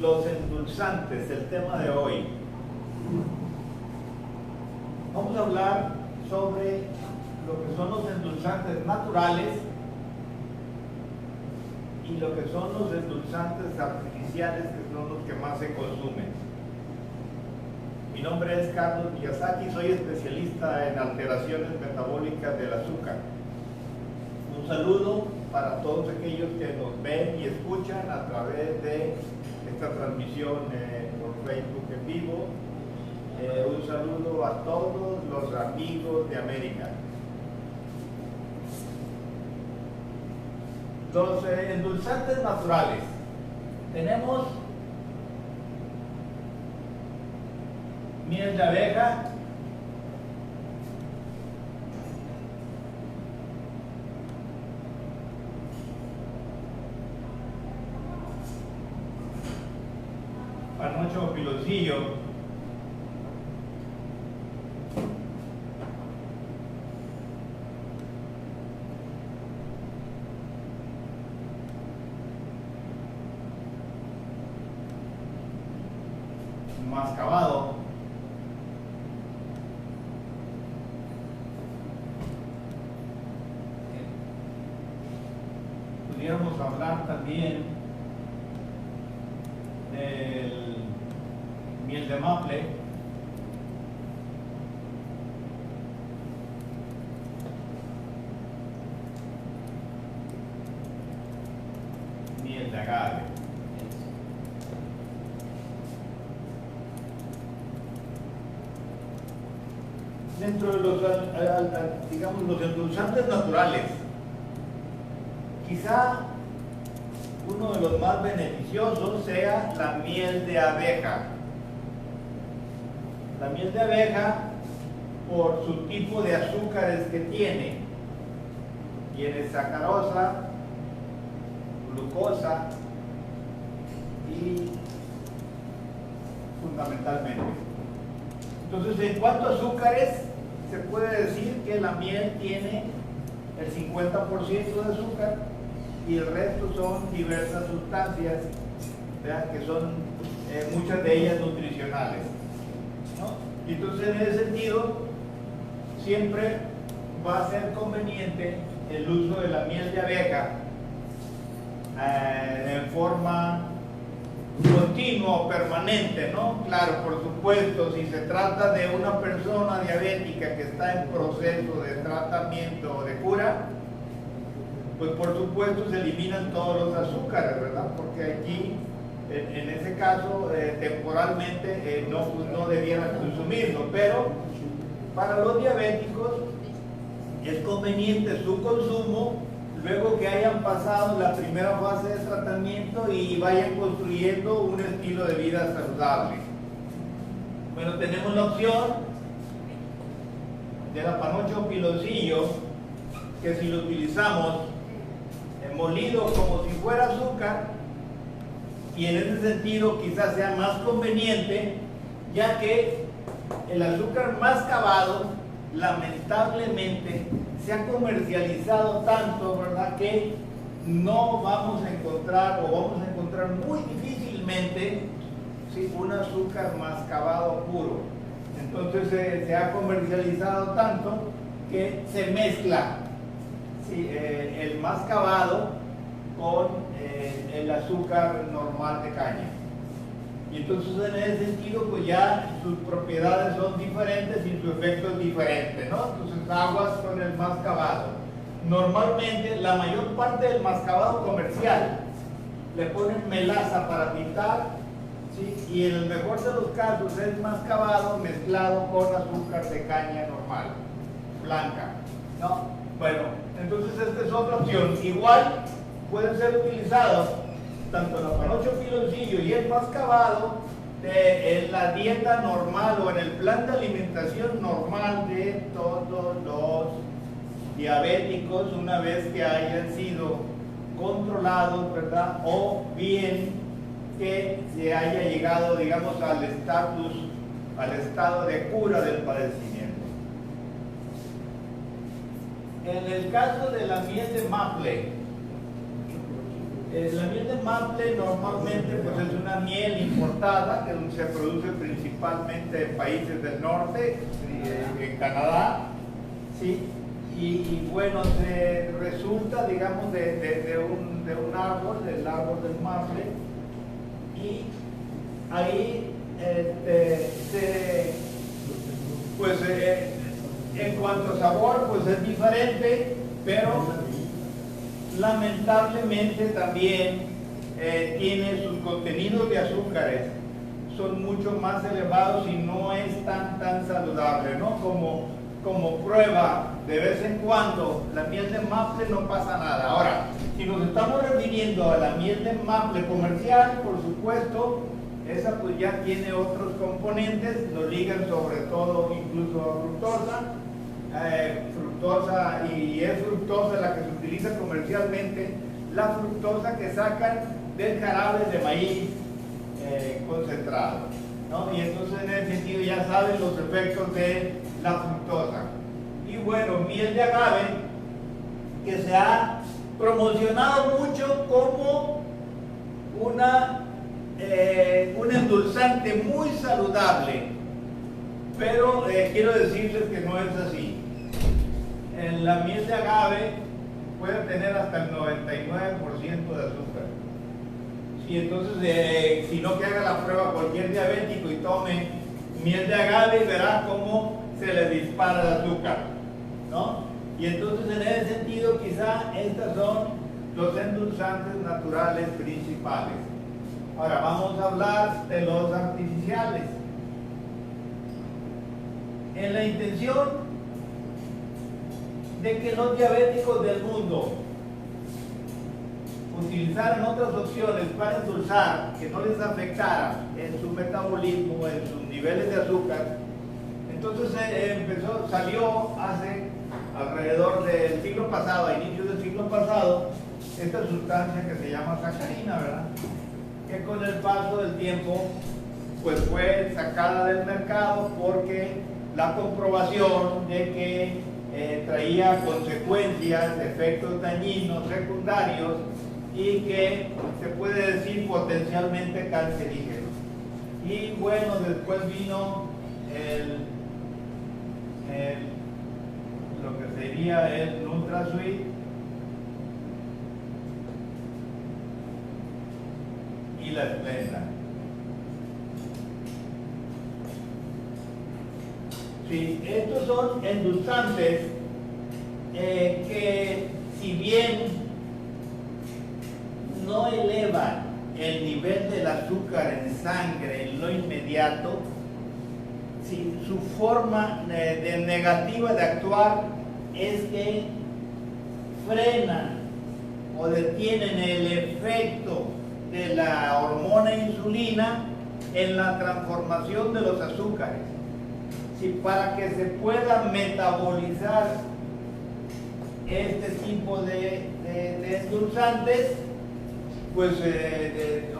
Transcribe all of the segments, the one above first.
Los endulzantes, el tema de hoy. Vamos a hablar sobre lo que son los endulzantes naturales y lo que son los endulzantes artificiales, que son los que más se consumen. Mi nombre es Carlos Miyazaki, soy especialista en alteraciones metabólicas del azúcar. Un saludo para todos aquellos que nos ven y escuchan a través de esta transmisión por Facebook en vivo. Un saludo a todos los amigos de América. Los endulzantes naturales. Tenemos miel de abeja, panocho o piloncillo, mascabado, pudiéramos hablar también del miel de maple, miel de agave. Dentro de los, digamos, los endulzantes naturales, quizá uno de los más beneficiosos sea la miel de abeja. La miel de abeja, por su tipo de azúcares que tiene sacarosa, glucosa y fundamentalmente. Entonces, en cuanto a azúcares, se puede decir que la miel tiene el 50% de azúcar y el resto son diversas sustancias, ¿verdad? Que son muchas de ellas nutricionales, ¿no? Y entonces, en ese sentido, siempre va a ser conveniente el uso de la miel de abeja en forma continua o permanente, ¿no? Claro, por supuesto, si se trata de una persona diabética que está en proceso de tratamiento o de cura, pues por supuesto se eliminan todos los azúcares, ¿verdad? Porque aquí, en ese caso, temporalmente no debieran consumirlo, pero para los diabéticos es conveniente su consumo luego que hayan pasado la primera fase de tratamiento y vayan construyendo un estilo de vida saludable. Bueno, tenemos la opción de la panocha o piloncillo, que si lo utilizamos molido como si fuera azúcar, y en ese sentido quizás sea más conveniente, ya que el azúcar mascabado lamentablemente se ha comercializado tanto, ¿verdad?, que no vamos a encontrar, o vamos a encontrar muy difícilmente, ¿sí?, un azúcar mascabado puro. Entonces se ha comercializado tanto que se mezcla, ¿sí?, el mascabado con el azúcar normal de caña. Y entonces, en ese sentido, pues ya sus propiedades son diferentes y su efecto es diferente, ¿no? Entonces, aguas con el mascabado. Normalmente, la mayor parte del mascabado comercial le ponen melaza para pintar, ¿sí?, y en el mejor de los casos es mascabado mezclado con azúcar de caña normal, blanca, ¿no? Bueno, entonces esta es otra opción. Igual pueden ser utilizados tanto la panocha o piloncillo y el mascabado en la dieta normal o en el plan de alimentación normal de todos los diabéticos, una vez que hayan sido controlados, ¿verdad? O bien que se haya llegado, digamos, al estado de cura del padecimiento. En el caso de la miel de maple, La miel de maple normalmente pues, es una miel importada que se produce principalmente en países del norte, en Canadá, ¿sí? Y bueno, se resulta, digamos, de un árbol, del árbol del maple, y ahí pues en cuanto a sabor, pues es diferente, pero lamentablemente también tiene sus contenidos de azúcares, son mucho más elevados y no es tan saludable, ¿no? Como prueba de vez en cuando, la miel de maple no pasa nada. Ahora, si nos estamos refiriendo a la miel de maple comercial, por supuesto, esa pues ya tiene otros componentes, lo ligan sobre todo incluso a fructosa, y es fructosa la que se utiliza comercialmente, la fructosa que sacan del jarabe de maíz concentrado, ¿no? Y entonces en ese sentido ya saben los efectos de la fructosa. Y bueno, miel de agave, que se ha promocionado mucho como un endulzante muy saludable, pero quiero decirles que no es así. En la miel de agave puede tener hasta el 99% de azúcar. Y entonces, si no, que haga la prueba cualquier diabético y tome miel de agave, verá cómo se le dispara el azúcar, ¿no? Y entonces, en ese sentido, quizá estos son los endulzantes naturales principales. Ahora vamos a hablar de los artificiales. En la intención de que los diabéticos del mundo utilizaran otras opciones para endulzar que no les afectara en su metabolismo, en sus niveles de azúcar, entonces salió hace alrededor del siglo pasado, a inicios del siglo pasado, esta sustancia que se llama sacarina, ¿verdad? Que con el paso del tiempo pues fue sacada del mercado porque la comprobación de que traía consecuencias, efectos dañinos secundarios y que se puede decir potencialmente cancerígenos. Y bueno, después vino lo que sería el NutraSweet y la Splenda. Sí, estos son endulzantes que, si bien no elevan el nivel del azúcar en sangre en lo inmediato, sí, su forma de negativa de actuar es que frenan o detienen el efecto de la hormona insulina en la transformación de los azúcares. Sí, para que se pueda metabolizar este tipo de endulzantes, pues,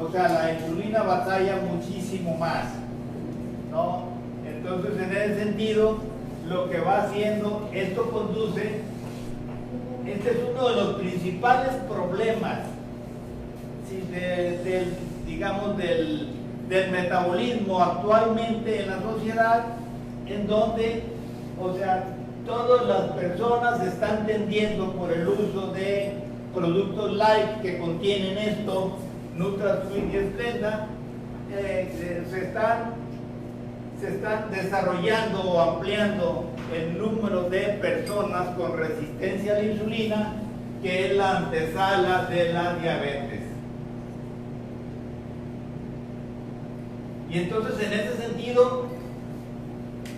o sea, la insulina batalla muchísimo más, ¿no? Entonces, en ese sentido, lo que va haciendo, esto conduce, este es uno de los principales problemas, ¿sí? Digamos, del metabolismo actualmente en la sociedad, en donde, o sea, todas las personas están tendiendo por el uso de productos light que contienen esto, NutraSweet y Splenda, se están desarrollando o ampliando el número de personas con resistencia a la insulina, que es la antesala de la diabetes. Y entonces, en ese sentido,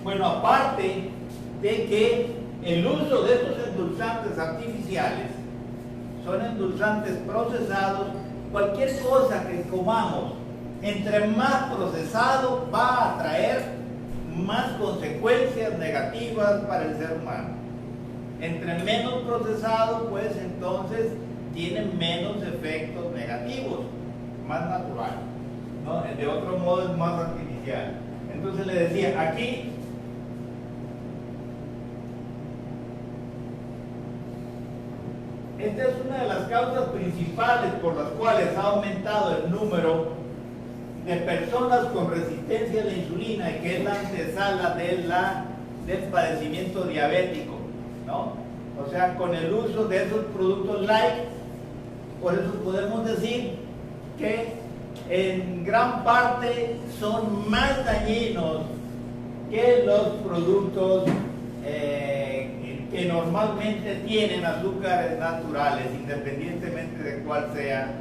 bueno, aparte de que el uso de estos endulzantes artificiales son endulzantes procesados, cualquier cosa que comamos, entre más procesado, va a traer más consecuencias negativas para el ser humano. Entre menos procesado, pues entonces tiene menos efectos negativos, más natural, ¿no? De otro modo es más artificial. Entonces le decía, aquí esta es una de las causas principales por las cuales ha aumentado el número de personas con resistencia a la insulina, y que es la antesala del padecimiento diabético, ¿no? O sea, con el uso de esos productos light, por eso podemos decir que en gran parte son más dañinos que los productos que normalmente tienen azúcares naturales, independientemente de cuál sea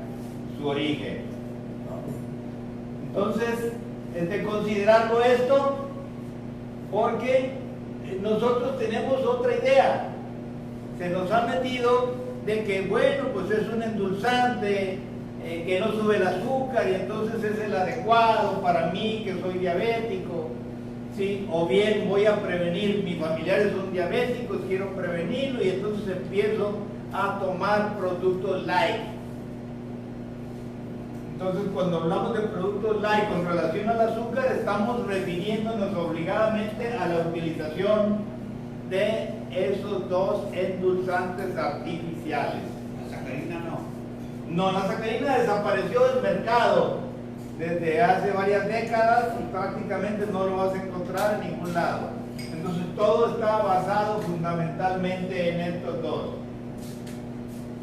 su origen, ¿no? Entonces, es de considerarlo esto, porque nosotros tenemos otra idea. Se nos ha metido de que, bueno, pues es un endulzante que no sube el azúcar y entonces es el adecuado para mí que soy diabético, ¿sí? O bien voy a prevenir, mis familiares son diabéticos, quiero prevenirlo y entonces empiezo a tomar productos light. Entonces, cuando hablamos de productos light con relación al azúcar, estamos refiriéndonos obligadamente a la utilización de esos dos endulzantes artificiales. La sacarina no. No, la sacarina desapareció del mercado desde hace varias décadas y prácticamente no lo vas a encontrar en ningún lado. Entonces todo está basado fundamentalmente en estos dos.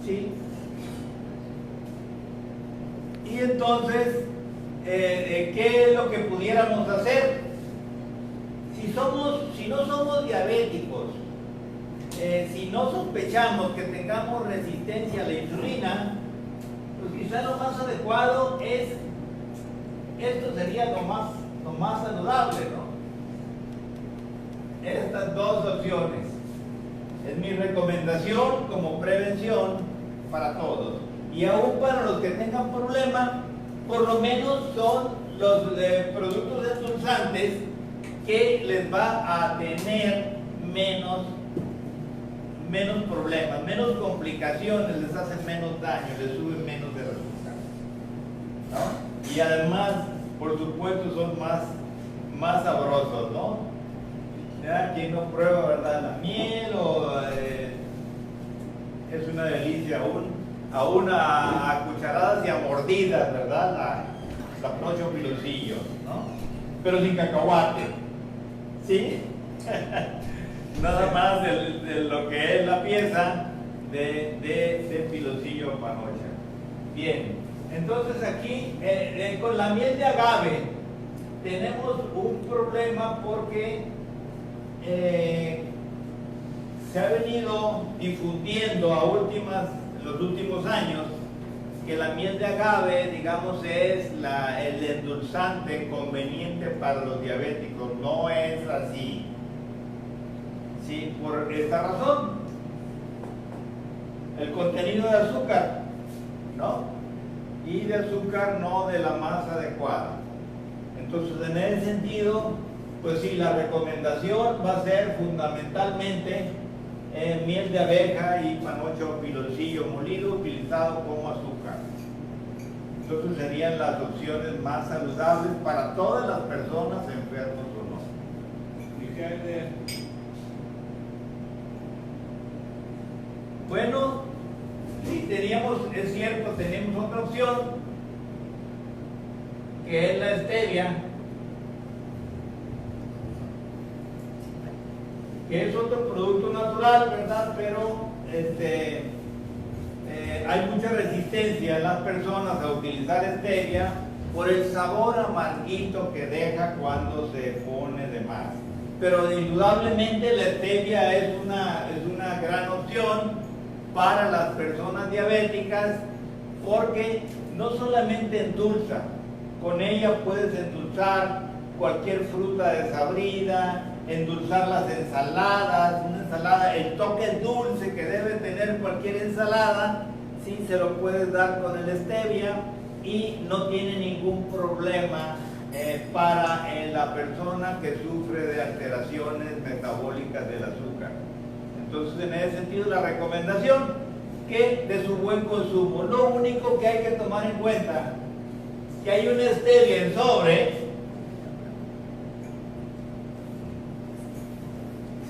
¿Sí? Y entonces, ¿qué es lo que pudiéramos hacer? Si no somos diabéticos, si no sospechamos que tengamos resistencia a la insulina, pues quizá lo más adecuado es, esto sería lo más saludable, ¿no? Estas dos opciones. Es mi recomendación como prevención para todos. Y aún para los que tengan problema, por lo menos son los productos endulzantes que les va a tener menos problemas, menos complicaciones, les hacen menos daño, les suben menos de azúcar, ¿no? Y además, por supuesto, son más sabrosos, ¿no? ¿Ya? Quien no prueba, ¿verdad?, la miel, es una delicia aún a cucharadas y a mordidas, ¿verdad? La procho piloncillo, ¿no? Pero sin cacahuate, ¿sí? Nada más de lo que es la pieza de piloncillo panocha. Bien, entonces aquí con la miel de agave tenemos un problema porque se ha venido difundiendo los últimos años que la miel de agave, digamos, es el endulzante conveniente para los diabéticos. No es así. Sí, por esta razón. El contenido de azúcar, ¿no? Y de azúcar no de la más adecuada. Entonces, en ese sentido, pues sí, la recomendación va a ser fundamentalmente miel de abeja y panocho piloncillo molido utilizado como azúcar. Entonces serían las opciones más saludables para todas las personas, enfermos o no. ¿Y qué hay de...? Bueno, sí, es cierto, tenemos otra opción, que es la stevia, que es otro producto natural, ¿verdad? Pero hay mucha resistencia en las personas a utilizar stevia por el sabor amarguito que deja cuando se pone de más. Pero indudablemente la stevia es una gran opción para las personas diabéticas, porque no solamente endulza, con ella puedes endulzar cualquier fruta desabrida, endulzar las ensaladas, una ensalada, el toque dulce que debe tener cualquier ensalada, sí se lo puedes dar con el stevia y no tiene ningún problema para la persona que sufre de alteraciones metabólicas del azúcar. Entonces, en ese sentido, la recomendación que de su buen consumo. Lo único que hay que tomar en cuenta, que hay una stevia en sobre,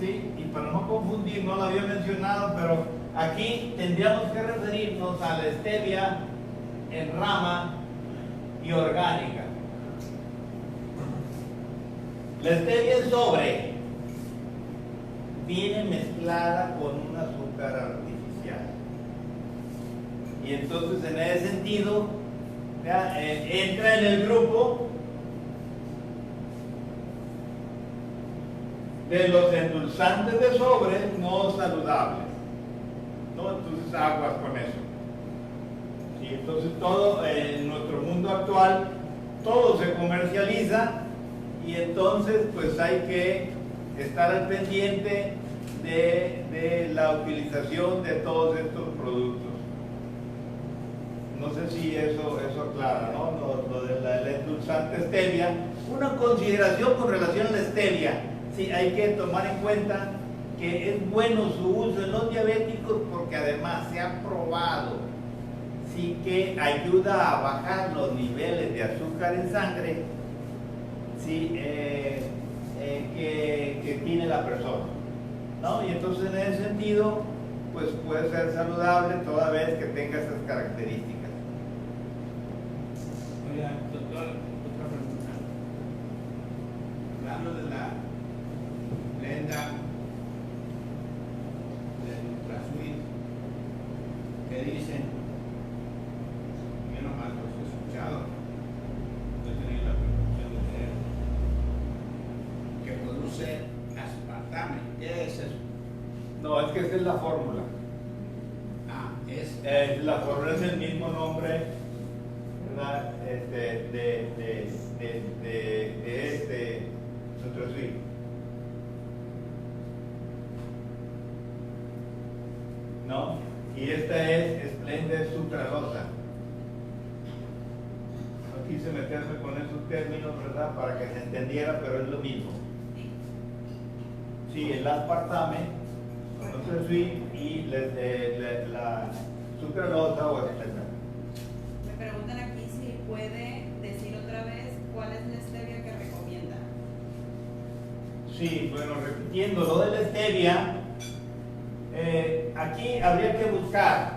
¿sí? Y para no confundir, no lo había mencionado, pero aquí tendríamos que referirnos a la stevia en rama y orgánica. La stevia en sobre viene mezclada con un azúcar artificial. Y entonces en ese sentido entra en el grupo de los endulzantes de sobre no saludables, ¿no? Entonces aguas con eso. Y entonces todo en nuestro mundo actual, todo se comercializa y entonces pues hay que estar al pendiente de la utilización de todos estos productos. No sé si eso aclara, ¿no? Lo de la endulzante stevia. Una consideración con relación a la stevia. Sí, hay que tomar en cuenta que es bueno su uso en los diabéticos porque además se ha probado sí que ayuda a bajar los niveles de azúcar en sangre sí, que tiene la persona, ¿no? Y entonces en ese sentido pues puede ser saludable toda vez que tenga esas características. Oiga, doctor, otra pregunta. Hablando de la blenda de NutraSweet, que dicen, yo nomás los he escuchado, no he tenido la percepción de leer, que produce aspartame. ¿Qué es eso? No, es que esa es la fórmula. Ah, es La fórmula es el mismo nombre, ¿verdad? De este NutraSweet. ¿No? Y esta es Splenda sucralosa. No quise meterme con esos términos, ¿verdad? Para que se entendiera, pero es lo mismo. Sí, el aspartame, NutraSweet y la sucralosa o Splenda. Me preguntan aquí si puede decir otra vez cuál es la stevia que recomienda. Sí, bueno, repitiendo lo de la stevia, aquí habría que buscar,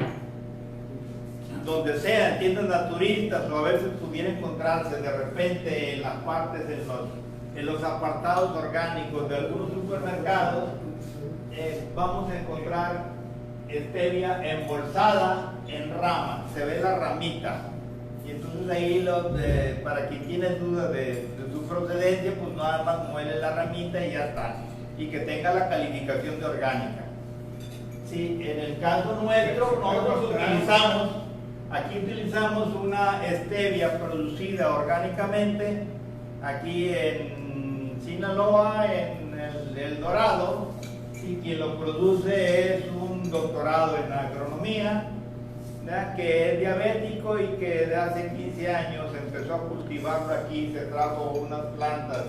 donde sea, en tiendas naturistas o a veces pudiera encontrarse de repente en las partes, en los apartados orgánicos de algunos supermercados, vamos a encontrar stevia embolsada en rama, se ve la ramita. Y entonces ahí para quien tiene dudas de su procedencia, pues nada más muele la ramita y ya está. Y que tenga la calificación de orgánica. Sí, en el caso nuestro, nosotros utilizamos una stevia producida orgánicamente, aquí en Sinaloa, en el Dorado, y quien lo produce es un doctorado en agronomía, ¿verdad? Que es diabético y que de hace 15 años empezó a cultivarlo aquí, se trajo unas plantas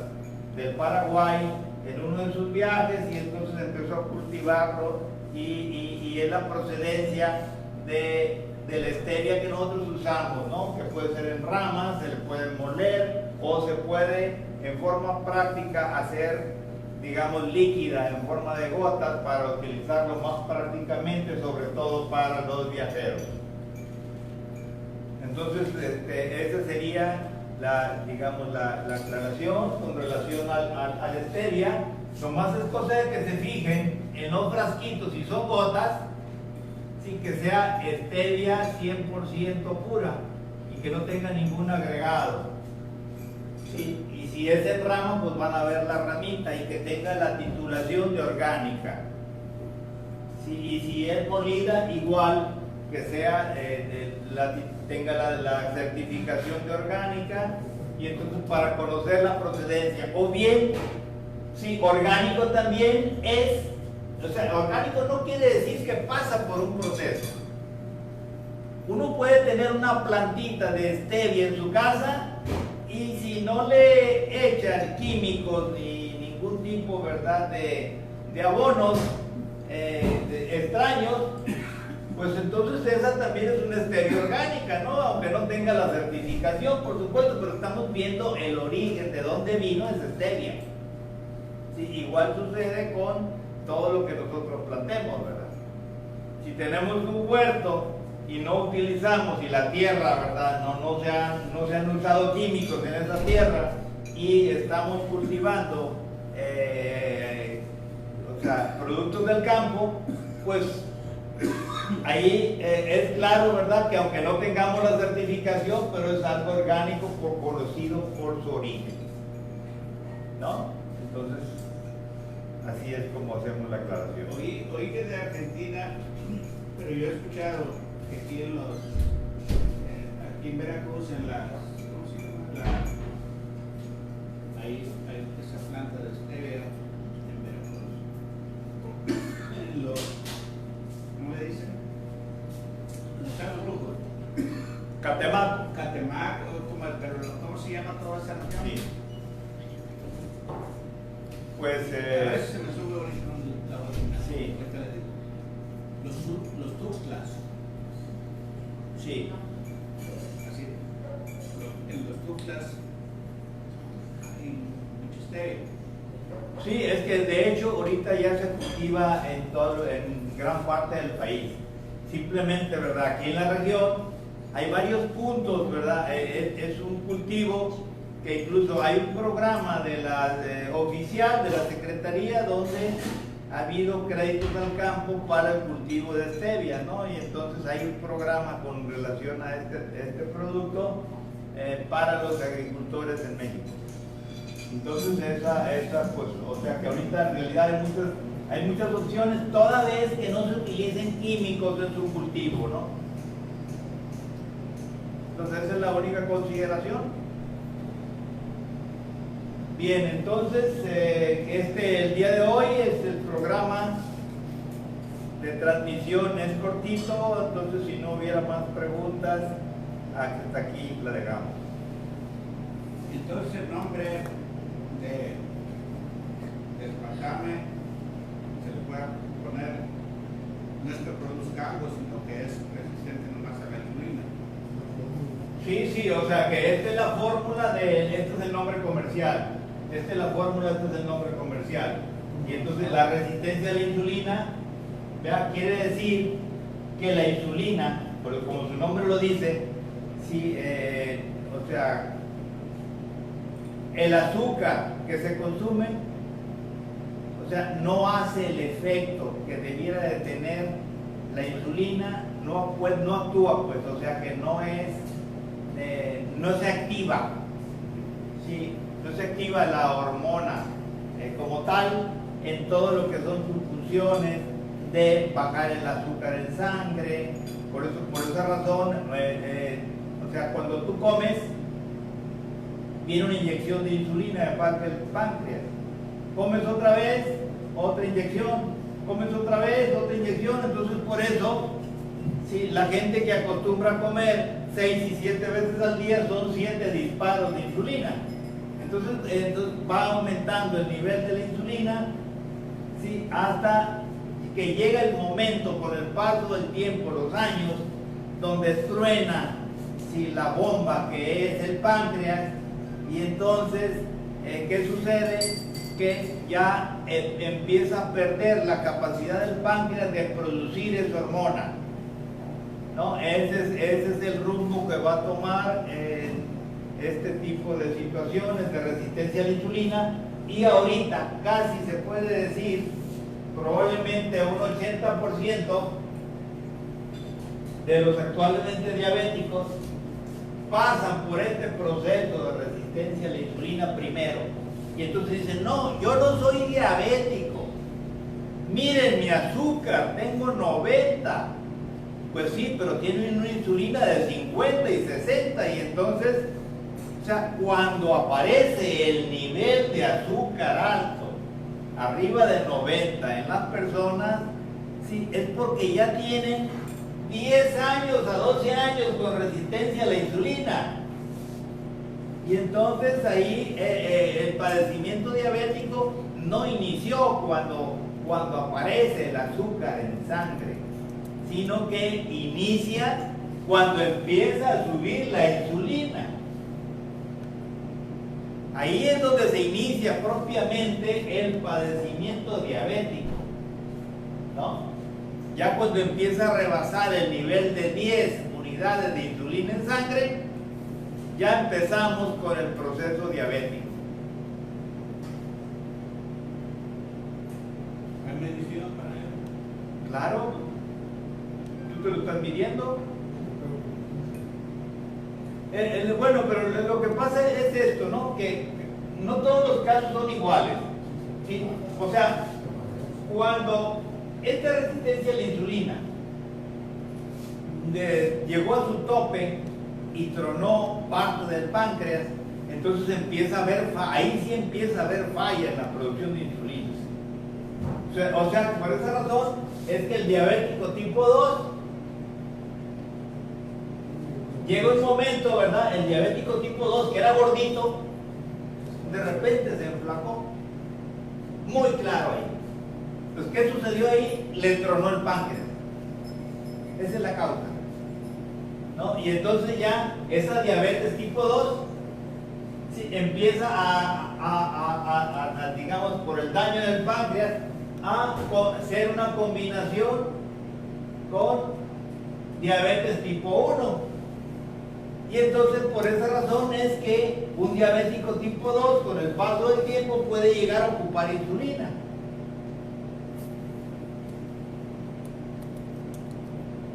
del Paraguay en uno de sus viajes y entonces empezó a cultivarlo y es la procedencia de la stevia que nosotros usamos, ¿no? Que puede ser en ramas, se le puede moler o se puede en forma práctica hacer, digamos, líquida en forma de gotas para utilizarlo más prácticamente, sobre todo para los viajeros. Entonces, esa sería digamos, la aclaración con relación a la stevia. Lo más es cosa de que se fijen en los frasquitos, si son gotas, sí, que sea stevia 100% pura y que no tenga ningún agregado. Sí, y si es en rama, pues van a ver la ramita y que tenga la titulación de orgánica. Sí, y si es molida, igual que sea tenga la certificación de orgánica, y entonces para conocer la procedencia. O bien, si orgánico también es, o sea, orgánico no quiere decir que pasa por un proceso. Uno puede tener una plantita de stevia en su casa y si no le echan químicos ni ningún tipo, ¿verdad?, de abonos extraños, pues entonces esa también es una stevia orgánica, ¿no? Aunque no tenga la certificación, por supuesto, pero estamos viendo el origen, de dónde vino esa stevia. Sí, igual sucede con todo lo que nosotros plantemos, ¿verdad? si tenemos un huerto y no utilizamos, y la tierra, ¿verdad? No se han usado químicos en esa tierra y estamos cultivando o sea, productos del campo, pues ahí es claro, ¿verdad? Que aunque no tengamos la certificación, pero es algo orgánico conocido por su origen, ¿no? Entonces, así es como hacemos la aclaración. Oí que es de Argentina, pero yo he escuchado que aquí aquí en Veracruz, en la, ¿cómo se llama? Hay esa planta de stevia en Veracruz. ¿Cómo le dicen? Los brujos. Catemaco, ¿cómo se llama toda esa región? Sí. Pues a veces se me sube la bocina. Sí. Los tuxtlas. sí. Así. En los tuxtlas hay mucho stevia. Sí, es que de hecho ahorita ya se cultiva en gran parte del país. Simplemente, ¿verdad? Aquí en la región hay varios puntos, ¿verdad? Es un cultivo que incluso hay un programa oficial de la Secretaría donde ha habido créditos al campo para el cultivo de stevia, ¿no? Y entonces hay un programa con relación a este producto para los agricultores en México. Entonces pues, o sea que ahorita en realidad hay muchas opciones, toda vez que no se utilicen químicos en su cultivo, ¿no? Entonces esa es la única consideración. Bien, entonces el día de hoy es el programa de transmisión, es cortito, entonces si no hubiera más preguntas, hasta aquí la dejamos. Entonces el nombre del espacame se le puede poner, no es que produzca algo, sino que es resistente nomás a la insulina. Sí, o sea que esta es la fórmula este es el nombre comercial. Esta es la fórmula, este es el nombre comercial. Y entonces la resistencia a la insulina, ¿vea? Quiere decir que la insulina, pero como su nombre lo dice, sí, o sea, el azúcar que se consume, o sea, no hace el efecto que debiera de tener la insulina, no actúa, pues, o sea que no se activa, ¿sí? No se activa la hormona como tal en todo lo que son sus funciones de bajar el azúcar en sangre. Por esa razón, o sea, cuando tú comes, viene una inyección de insulina de parte del páncreas. Comes otra vez, otra inyección. Comes otra vez, otra inyección. Entonces, por eso, sí, la gente que acostumbra a comer 6 y 7 veces al día son 7 disparos de insulina. Entonces va aumentando el nivel de la insulina, ¿sí? Hasta que llega el momento, con el paso del tiempo, los años, donde truena, ¿sí?, la bomba que es el páncreas, y entonces, ¿qué sucede? Que ya empieza a perder la capacidad del páncreas de producir esa hormona, ¿no? Ese es el rumbo que va a tomar este tipo de situaciones de resistencia a la insulina, y ahorita casi se puede decir probablemente un 80% de los actualmente diabéticos pasan por este proceso de resistencia a la insulina primero, y entonces dicen: no, yo no soy diabético, miren mi azúcar, tengo 90. Pues sí, pero tienen una insulina de 50 y 60, y entonces, o sea, cuando aparece el nivel de azúcar alto, arriba de 90 en las personas, sí, es porque ya tienen 10 años a 12 años con resistencia a la insulina. Y entonces ahí el padecimiento diabético no inició cuando aparece el azúcar en sangre, sino que inicia cuando empieza a subir la insulina. Ahí es donde se inicia propiamente el padecimiento diabético, ¿no? Ya cuando empieza a rebasar el nivel de 10 unidades de insulina en sangre, ya empezamos con el proceso diabético. ¿Hay medición para eso? Claro, tú te lo estás midiendo. Bueno, pero lo que pasa es esto, ¿no? Que no todos los casos son iguales, ¿sí? O sea, cuando esta resistencia a la insulina llegó a su tope y tronó parte del páncreas, entonces empieza a haber, ahí sí empieza a haber falla en la producción de insulina. O sea, por esa razón es que el diabético tipo 2 llega un momento, ¿verdad? El diabético tipo 2, que era gordito, de repente se enflacó. Muy claro ahí. Pues, ¿qué sucedió ahí? Le tronó el páncreas. Esa es la causa, ¿no? Y entonces ya esa diabetes tipo 2 sí, empieza digamos, por el daño del páncreas, a ser una combinación con diabetes tipo 1. Y entonces por esa razón es que un diabético tipo 2 con el paso del tiempo puede llegar a ocupar insulina.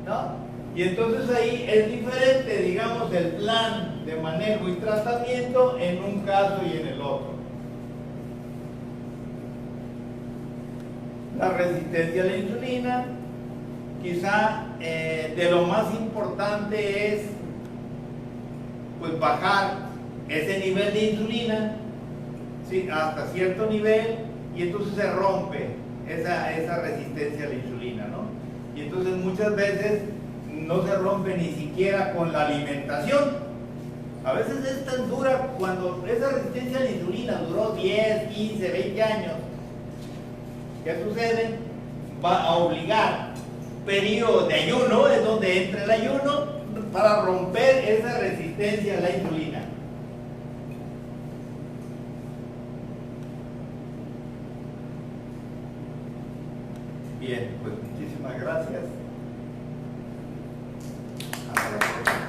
¿No? Y entonces ahí es diferente, digamos, el plan de manejo y tratamiento en un caso y en el otro. La resistencia a la insulina, quizá de lo más importante es pues bajar ese nivel de insulina, ¿sí? Hasta cierto nivel, y entonces se rompe esa resistencia a la insulina, ¿no? Y entonces muchas veces no se rompe ni siquiera con la alimentación. A veces es tan dura cuando esa resistencia a la insulina duró 10, 15, 20 años. ¿Qué sucede? Va a obligar periodos de ayuno, es donde entra el ayuno, para romper esa resistencia a la insulina. Bien, pues muchísimas gracias. Hasta la próxima.